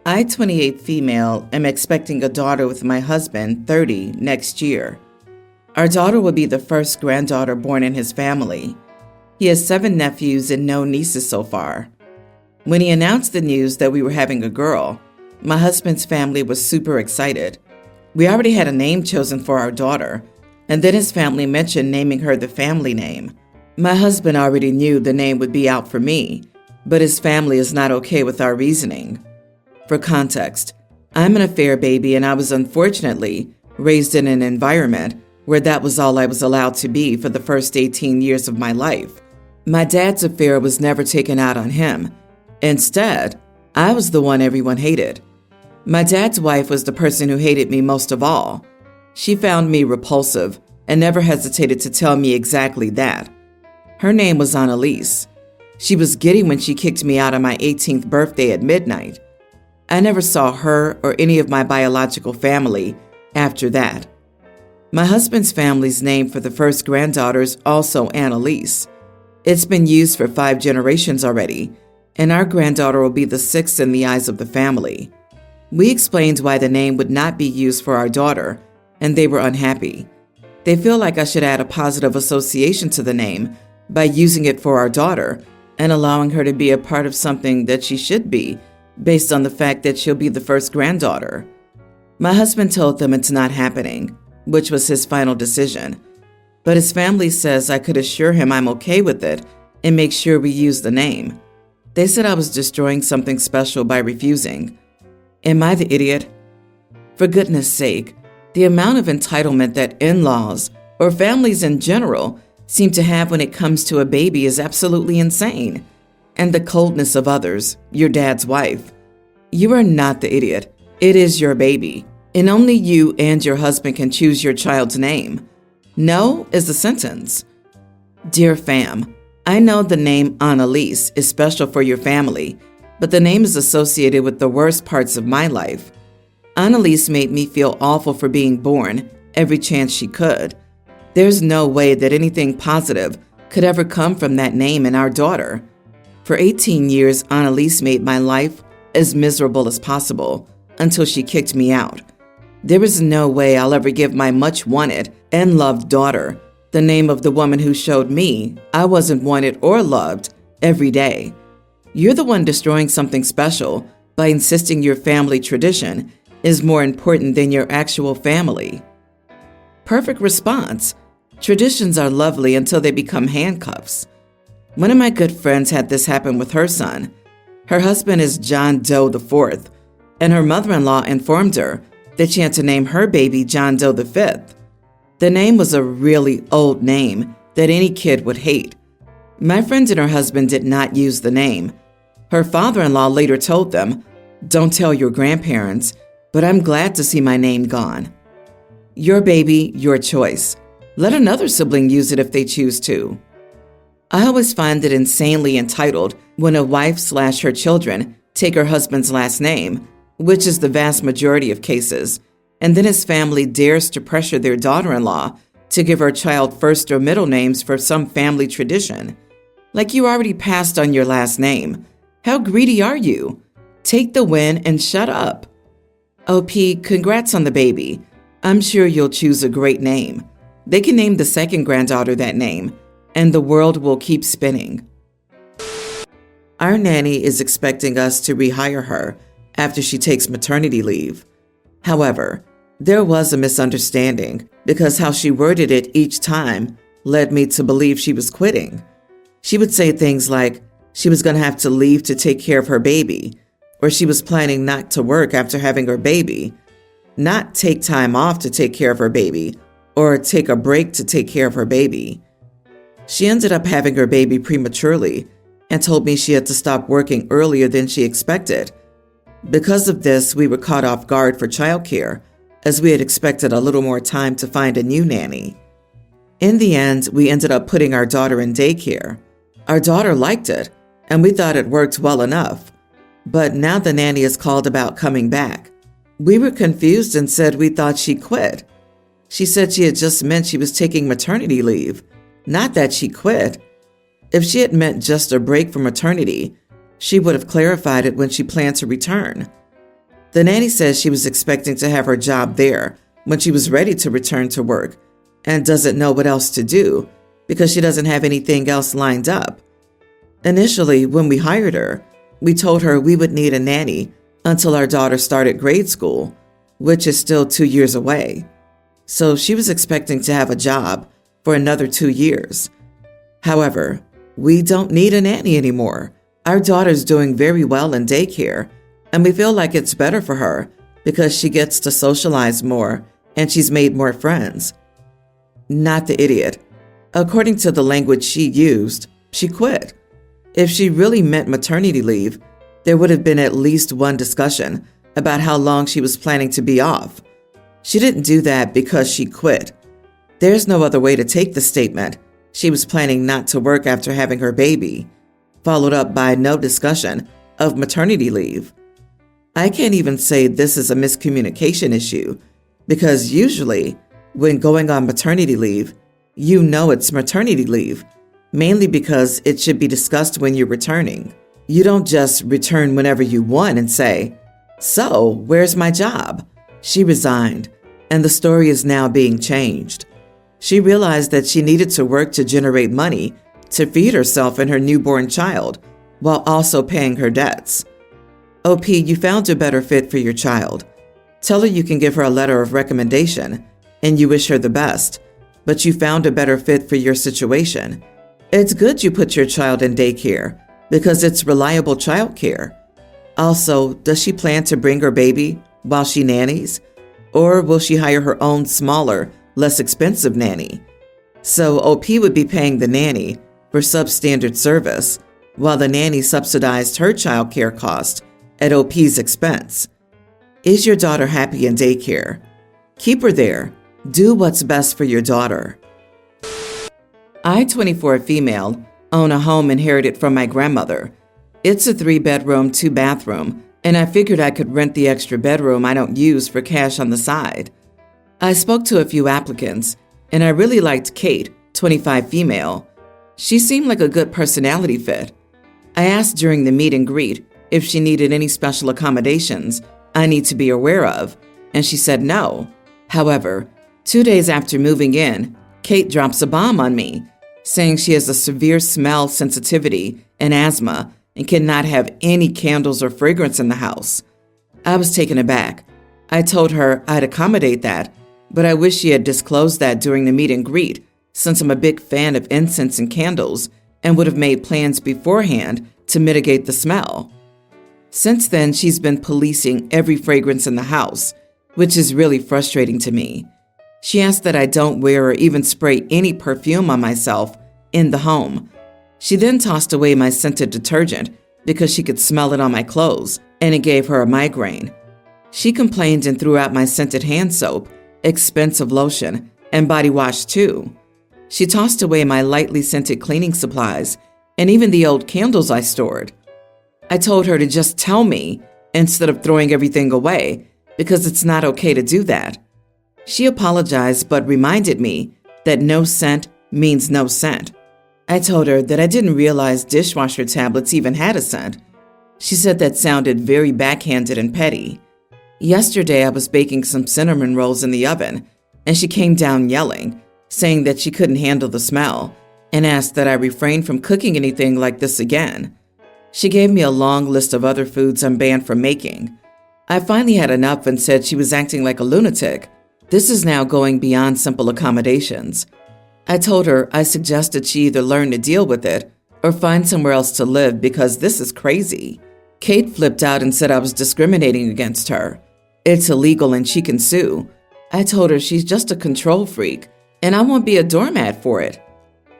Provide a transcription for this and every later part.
I, 28 female, am expecting a daughter with my husband, 30, next year. Our daughter will be the first granddaughter born in his family. He has 7 nephews and no nieces so far. When he announced the news that we were having a girl, my husband's family was super excited. We already had a name chosen for our daughter, and then his family mentioned naming her the family name. My husband already knew the name would be out for me, but his family is not okay with our reasoning. For context, I'm an affair baby, and I was unfortunately raised in an environment where that was all I was allowed to be for the first 18 years of my life. My dad's affair was never taken out on him. Instead, I was the one everyone hated. My dad's wife was the person who hated me most of all. She found me repulsive and never hesitated to tell me exactly that. Her name was Annalise. She was giddy when she kicked me out on my 18th birthday at midnight. I never saw her or any of my biological family after that. My husband's family's name for the first granddaughter is also Annalise. It's been used for 5 generations already, and our granddaughter will be the 6th in the eyes of the family. We explained why the name would not be used for our daughter, and they were unhappy. They feel like I should add a positive association to the name by using it for our daughter and allowing her to be a part of something that she should be, based on the fact that she'll be the first granddaughter. My husband told them it's not happening, which was his final decision. But his family says I could assure him I'm okay with it and make sure we use the name. They said I was destroying something special by refusing. Am I the idiot? For goodness sake, the amount of entitlement that in-laws or families in general seem to have when it comes to a baby is absolutely insane. And the coldness of others, your dad's wife. You are not the idiot. It is your baby, and only you and your husband can choose your child's name. No is the sentence. Dear fam, I know the name Annalise is special for your family, but the name is associated with the worst parts of my life. Annalise made me feel awful for being born every chance she could. There's no way that anything positive could ever come from that name in our daughter. For 18 years, Annalise made my life as miserable as possible until she kicked me out. There is no way I'll ever give my much wanted and loved daughter the name of the woman who showed me I wasn't wanted or loved every day. You're the one destroying something special by insisting your family tradition is more important than your actual family. Perfect response. Traditions are lovely until they become handcuffs. One of my good friends had this happen with her son. Her husband is John Doe IV, and her mother-in-law informed her that she had to name her baby John Doe V. The name was a really old name that any kid would hate. My friend and her husband did not use the name. Her father-in-law later told them, "Don't tell your grandparents, but I'm glad to see my name gone." Your baby, your choice. Let another sibling use it if they choose to. I always find it insanely entitled when a wife/her children take her husband's last name, which is the vast majority of cases, and then his family dares to pressure their daughter-in-law to give her child first or middle names for some family tradition. Like you already passed on your last name. How greedy are you? Take the win and shut up. OP, congrats on the baby. I'm sure you'll choose a great name. They can name the second granddaughter that name, and the world will keep spinning. Our nanny is expecting us to rehire her after she takes maternity leave. However, there was a misunderstanding because how she worded it each time led me to believe she was quitting. She would say things like she was going to have to leave to take care of her baby, or she was planning not to work after having her baby, not take time off to take care of her baby, or take a break to take care of her baby. She ended up having her baby prematurely and told me she had to stop working earlier than she expected. Because of this, we were caught off guard for childcare, as we had expected a little more time to find a new nanny. In the end, we ended up putting our daughter in daycare. Our daughter liked it, and we thought it worked well enough. But now the nanny is called about coming back. We were confused and said we thought she quit. She said she had just meant she was taking maternity leave, not that she quit. If she had meant just a break from maternity, she would have clarified it when she planned to return. The nanny says she was expecting to have her job there when she was ready to return to work and doesn't know what else to do because she doesn't have anything else lined up. Initially, when we hired her, we told her we would need a nanny until our daughter started grade school, which is still 2 years away. So she was expecting to have a job for another 2 years. However, we don't need a nanny anymore. Our daughter's doing very well in daycare, and we feel like it's better for her because she gets to socialize more and she's made more friends. Not the idiot. According to the language she used, she quit. If she really meant maternity leave, there would have been at least one discussion about how long she was planning to be off. She didn't do that because she quit. There's no other way to take the statement. She was planning not to work after having her baby, followed up by no discussion of maternity leave. I can't even say this is a miscommunication issue because usually when going on maternity leave, you know it's maternity leave, mainly because it should be discussed when you're returning. You don't just return whenever you want and say, "So, where's my job?" She resigned, and the story is now being changed. She realized that she needed to work to generate money to feed herself and her newborn child while also paying her debts. OP, you found a better fit for your child. Tell her you can give her a letter of recommendation and you wish her the best, but you found a better fit for your situation. It's good you put your child in daycare because it's reliable childcare. Also, does she plan to bring her baby while she nannies? Or will she hire her own smaller, less expensive nanny? So OP would be paying the nanny for substandard service, while the nanny subsidized her childcare cost at OP's expense. Is your daughter happy in daycare? Keep her there. Do what's best for your daughter. I, 24 female, own a home inherited from my grandmother. It's a 3-bedroom, 2-bathroom, and I figured I could rent the extra bedroom I don't use for cash on the side. I spoke to a few applicants, and I really liked Kate, 25 female. She seemed like a good personality fit. I asked during the meet and greet if she needed any special accommodations I need to be aware of, and she said no. However, 2 days after moving in, Kate drops a bomb on me, saying she has a severe smell sensitivity and asthma and cannot have any candles or fragrance in the house. I was taken aback. I told her I'd accommodate that, but I wish she had disclosed that during the meet and greet, since I'm a big fan of incense and candles and would have made plans beforehand to mitigate the smell. Since then, she's been policing every fragrance in the house, which is really frustrating to me. She asked that I don't wear or even spray any perfume on myself in the home. She then tossed away my scented detergent because she could smell it on my clothes, and it gave her a migraine. She complained and threw out my scented hand soap, expensive lotion, and body wash too. She tossed away my lightly scented cleaning supplies and even the old candles I stored. I told her to just tell me instead of throwing everything away because it's not okay to do that. She apologized but reminded me that no scent means no scent. I told her that I didn't realize dishwasher tablets even had a scent. She said that sounded very backhanded and petty. Yesterday I was baking some cinnamon rolls in the oven, and she came down yelling, saying that she couldn't handle the smell, and asked that I refrain from cooking anything like this again. She gave me a long list of other foods I'm banned from making. I finally had enough and said she was acting like a lunatic. This is now going beyond simple accommodations. I told her I suggested she either learn to deal with it or find somewhere else to live because this is crazy. Kate flipped out and said I was discriminating against her. It's illegal and she can sue. I told her she's just a control freak and I won't be a doormat for it.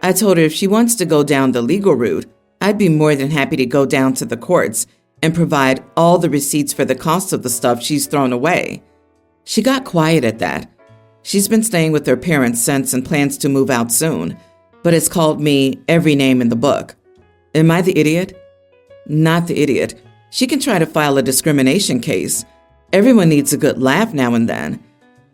I told her if she wants to go down the legal route, I'd be more than happy to go down to the courts and provide all the receipts for the cost of the stuff she's thrown away. She got quiet at that. She's been staying with her parents since and plans to move out soon, but has called me every name in the book. Am I the idiot? Not the idiot. She can try to file a discrimination case. Everyone needs a good laugh now and then.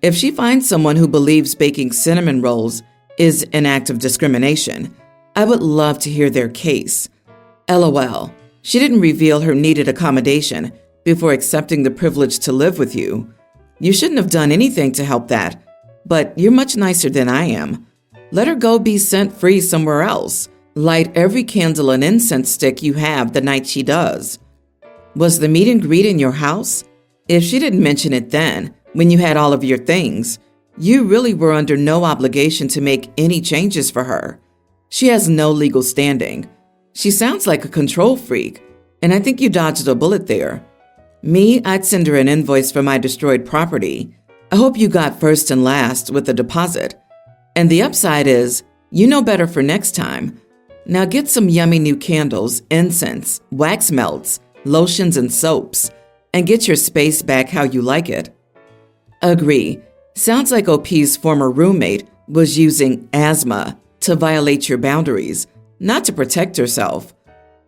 If she finds someone who believes baking cinnamon rolls is an act of discrimination, I would love to hear their case. LOL. She didn't reveal her needed accommodation before accepting the privilege to live with you. You shouldn't have done anything to help that, but you're much nicer than I am. Let her go be sent free somewhere else. Light every candle and incense stick you have the night she does. Was the meet and greet in your house? If she didn't mention it then, when you had all of your things, you really were under no obligation to make any changes for her. She has no legal standing. She sounds like a control freak, and I think you dodged a bullet there. Me, I'd send her an invoice for my destroyed property. I hope you got first and last with a deposit. And the upside is, you know better for next time. Now get some yummy new candles, incense, wax melts, lotions, and soaps, and get your space back how you like it. Agree. Sounds like OP's former roommate was using asthma to violate your boundaries, not to protect herself.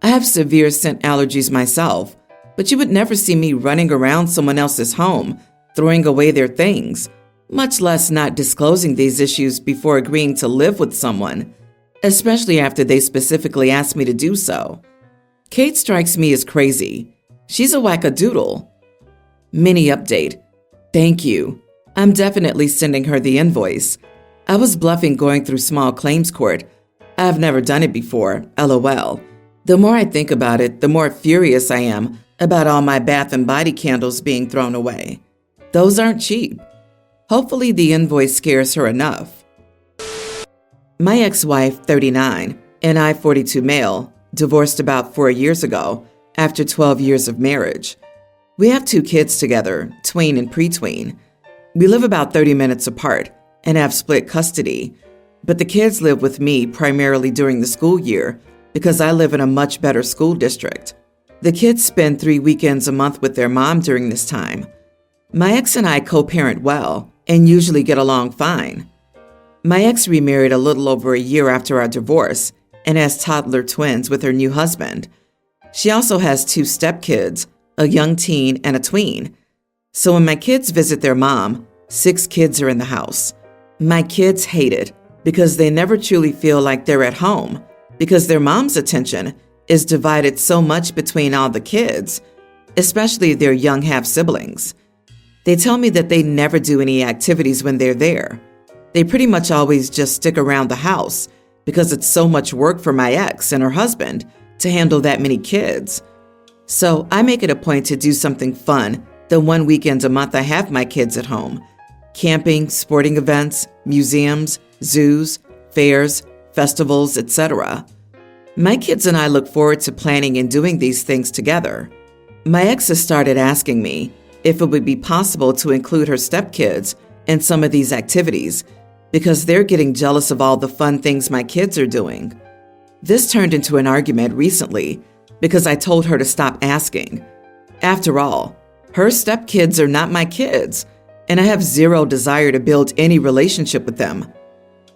I have severe scent allergies myself, but you would never see me running around someone else's home, throwing away their things, much less not disclosing these issues before agreeing to live with someone, especially after they specifically asked me to do so. Kate strikes me as crazy. She's a wackadoodle. Mini update. Thank you. I'm definitely sending her the invoice. I was bluffing going through small claims court. I've never done it before, LOL. The more I think about it, the more furious I am about all my Bath and Body candles being thrown away. Those aren't cheap. Hopefully the invoice scares her enough. My ex-wife, 39, and I, 42 male, divorced about 4 years ago after 12 years of marriage. We have 2 kids together, tween and pre-tween. We live about 30 minutes apart and have split custody, but the kids live with me primarily during the school year because I live in a much better school district. The kids spend 3 weekends a month with their mom during this time. My ex and I co-parent well and usually get along fine. My ex remarried a little over a year after our divorce and has toddler twins with her new husband. She also has 2 stepkids, a young teen and a tween. So when my kids visit their mom, 6 kids are in the house. My kids hate it because they never truly feel like they're at home because their mom's attention is divided so much between all the kids, especially their young half-siblings. They tell me that they never do any activities when they're there. They pretty much always just stick around the house because it's so much work for my ex and her husband to handle that many kids. So I make it a point to do something fun the 1 weekend a month I have my kids at home. Camping, sporting events, museums, zoos, fairs, festivals, etc. My kids and I look forward to planning and doing these things together. My ex has started asking me if it would be possible to include her stepkids in some of these activities because they're getting jealous of all the fun things my kids are doing. This turned into an argument recently because I told her to stop asking. After all, her stepkids are not my kids, and I have zero desire to build any relationship with them.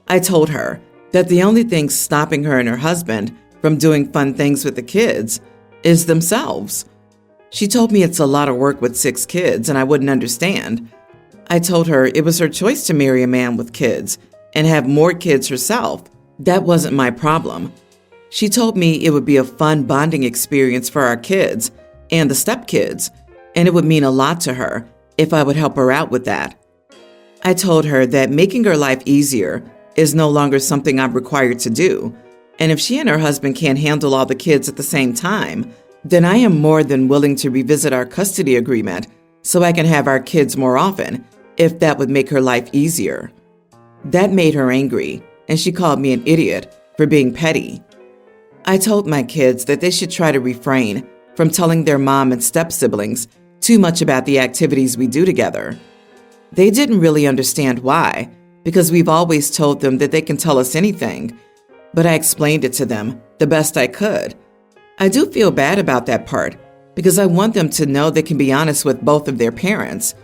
I told her that the only thing stopping her and her husband from doing fun things with the kids is themselves. She told me it's a lot of work with 6 kids and I wouldn't understand. I told her it was her choice to marry a man with kids and have more kids herself. That wasn't my problem. She told me it would be a fun bonding experience for our kids and the stepkids, and it would mean a lot to her if I would help her out with that. I told her that making her life easier is no longer something I'm required to do, and if she and her husband can't handle all the kids at the same time, then I am more than willing to revisit our custody agreement so I can have our kids more often, if that would make her life easier. That made her angry, and she called me an idiot for being petty. I told my kids that they should try to refrain from telling their mom and step-siblings too much about the activities we do together. They didn't really understand why, because we've always told them that they can tell us anything, but I explained it to them the best I could. I do feel bad about that part, because I want them to know they can be honest with both of their parents,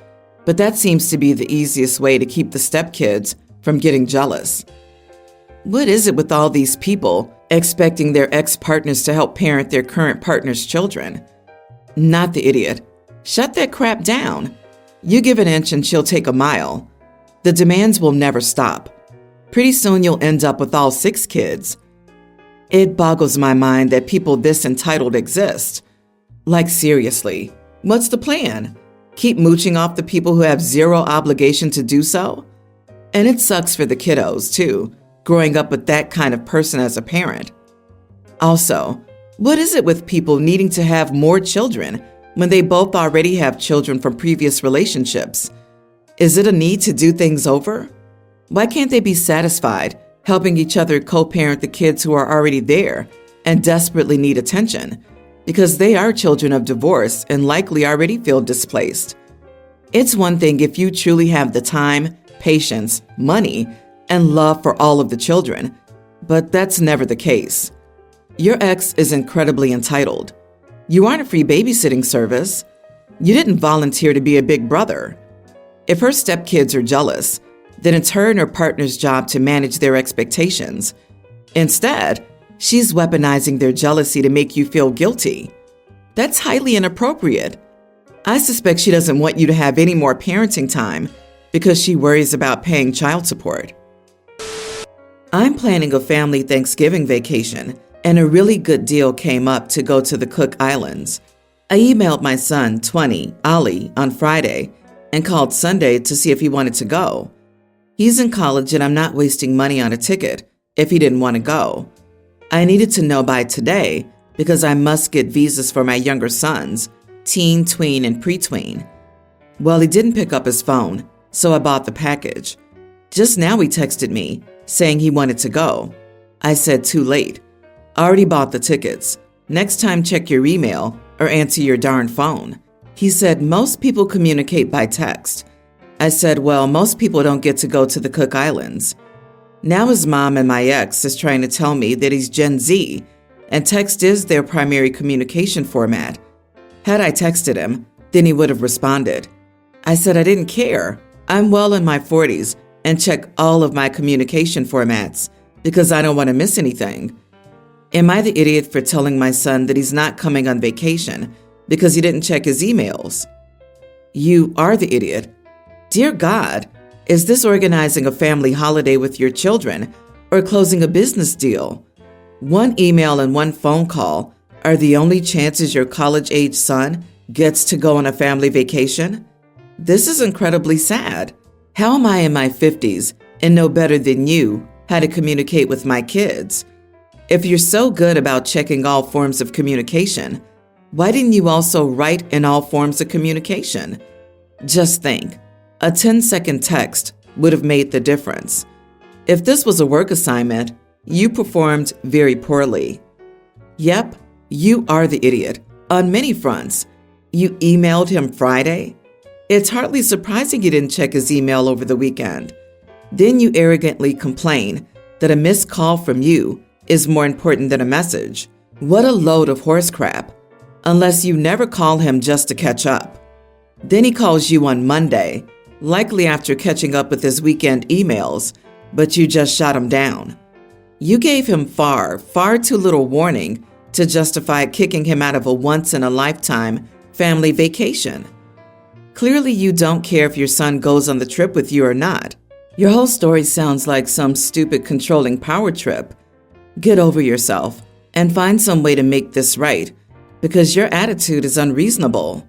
but that seems to be the easiest way to keep the stepkids from getting jealous. What is it with all these people expecting their ex-partners to help parent their current partner's children? Not the idiot. Shut that crap down. You give an inch and she'll take a mile. The demands will never stop. Pretty soon you'll end up with all 6 kids. It boggles my mind that people this entitled exist. Like seriously, What's the plan? Keep mooching off the people who have zero obligation to do so? And it sucks for the kiddos, too, growing up with that kind of person as a parent. Also, what is it with people needing to have more children when they both already have children from previous relationships? Is it a need to do things over? Why can't they be satisfied helping each other co-parent the kids who are already there and desperately need attention? Because they are children of divorce and likely already feel displaced. It's one thing if you truly have the time, patience, money, and love for all of the children, but that's never the case. Your ex is incredibly entitled. You aren't a free babysitting service. You didn't volunteer to be a big brother. If her stepkids are jealous, then it's her and her partner's job to manage their expectations. Instead, she's weaponizing their jealousy to make you feel guilty. That's highly inappropriate. I suspect she doesn't want you to have any more parenting time because she worries about paying child support. I'm planning a family Thanksgiving vacation, and a really good deal came up to go to the Cook Islands. I emailed my son, 20, Ali, on Friday and called Sunday to see if he wanted to go. He's in college and I'm not wasting money on a ticket if he didn't want to go. I needed to know by today because I must get visas for my younger sons, teen, tween, and pre-tween. Well, he didn't pick up his phone, so I bought the package. Just now he texted me saying he wanted to go. I said too late. Already bought the tickets. Next time check your email or answer your darn phone. He said most people communicate by text. I said, well, most people don't get to go to the Cook Islands. Now his mom and my ex is trying to tell me that he's Gen Z and text is their primary communication format. Had I texted him, then he would have responded. I said I didn't care. I'm well in my 40s and check all of my communication formats because I don't want to miss anything. Am I the idiot for telling my son that he's not coming on vacation because he didn't check his emails? You are the idiot. Dear God, is this organizing a family holiday with your children or closing a business deal? One email and one phone call are the only chances your college-age son gets to go on a family vacation? This is incredibly sad. How am I in my 50s and know better than you how to communicate with my kids? If you're so good about checking all forms of communication, why didn't you also write in all forms of communication? Just think, a 10-second text would have made the difference. If this was a work assignment, you performed very poorly. Yep, you are the idiot on many fronts. You emailed him Friday? It's hardly surprising you didn't check his email over the weekend. Then you arrogantly complain that a missed call from you is more important than a message. What a load of horse crap, unless you never call him just to catch up. Then he calls you on Monday, likely after catching up with his weekend emails, but you just shot him down. You gave him far too little warning to justify kicking him out of a once-in-a-lifetime family vacation. Clearly, you don't care if your son goes on the trip with you or not. Your whole story sounds like some stupid controlling power trip. Get over yourself and find some way to make this right, because your attitude is unreasonable.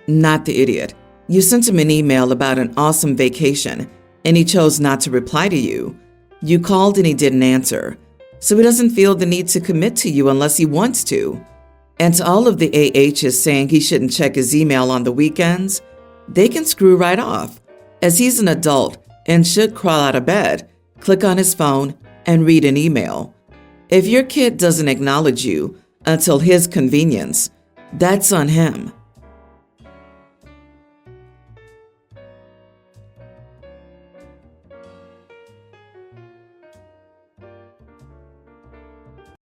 Not the idiot. You sent him an email about an awesome vacation, and he chose not to reply to you. You called and he didn't answer, so he doesn't feel the need to commit to you unless he wants to. And to all of the AHs saying he shouldn't check his email on the weekends, they can screw right off, as he's an adult and should crawl out of bed, click on his phone, and read an email. If your kid doesn't acknowledge you until his convenience, that's on him.